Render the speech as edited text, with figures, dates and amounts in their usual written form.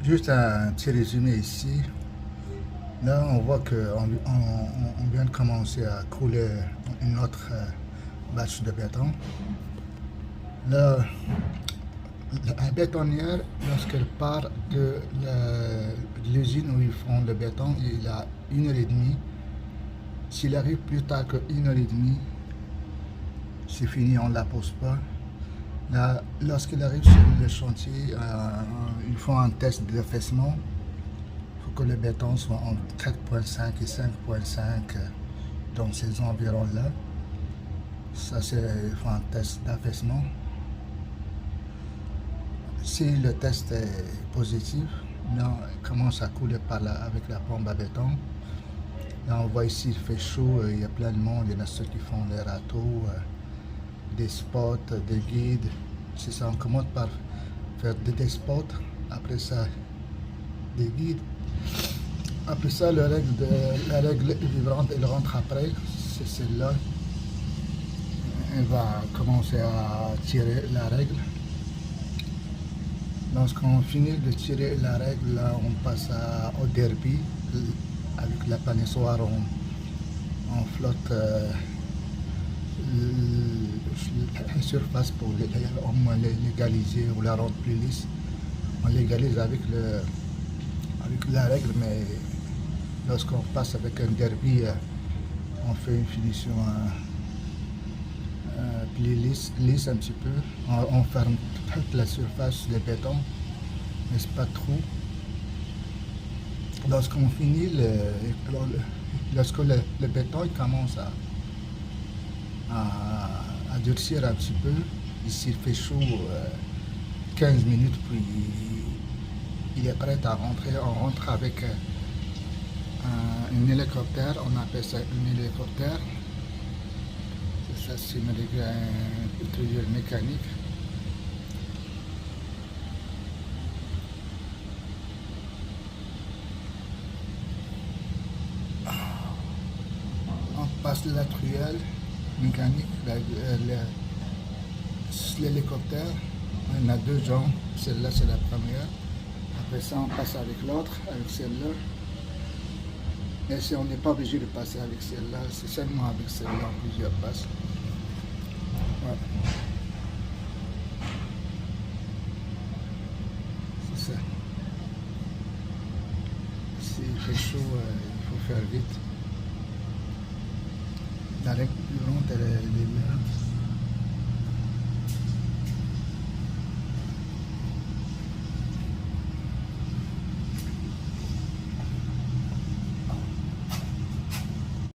Juste un petit résumé ici. Là, on voit qu'on vient de commencer à couler une autre batch de béton. Là, la bétonnière, lorsqu'elle part de l'usine où ils font le béton, il a 1h30. S'il arrive plus tard que 1h30, c'est fini, on ne la pose pas. Là, lorsqu'il arrive sur le chantier, ils font un test d'affaissement. Il faut que le béton soit entre 4,5 et 5,5 dans ces environs-là. Ça, c'est un test d'affaissement. Si le test est positif, là, il commence à couler par là avec la pompe à béton. Là, on voit ici, il fait chaud, il y a plein de monde. Il y en a ceux qui font des râteaux, des spots, des guides. C'est ça, on commence par faire des spots. Après ça, des guides. Après ça, la règle vibrante, elle rentre après. C'est celle-là. Elle va commencer à tirer la règle. Lorsqu'on finit de tirer la règle, là, on passe au derby. Avec la panissoire, on flotte la surface pour au moins légaliser ou la rendre plus lisse. On légalise avec la règle, mais lorsqu'on passe avec un derby, on fait une finition plus lisse un petit peu. On ferme toute la surface de béton, mais c'est pas trop. Lorsqu'on finit, lorsque le béton il commence à durcir un petit peu, ici il fait chaud 15 minutes, puis il est prêt à rentrer. On rentre avec un hélicoptère, on appelle ça un hélicoptère. Ça, c'est une pétrolière mécanique. On passe la truelle mécanique, l'hélicoptère. On a deux jambes, celle-là c'est la première. Après ça, on passe avec l'autre, avec celle-là. Mais si on n'est pas obligé de passer avec celle-là, c'est seulement avec celle-là, plusieurs passes. Ouais. C'est ça. S'il fait chaud, il faut faire vite. La règle plus lente, elle est là.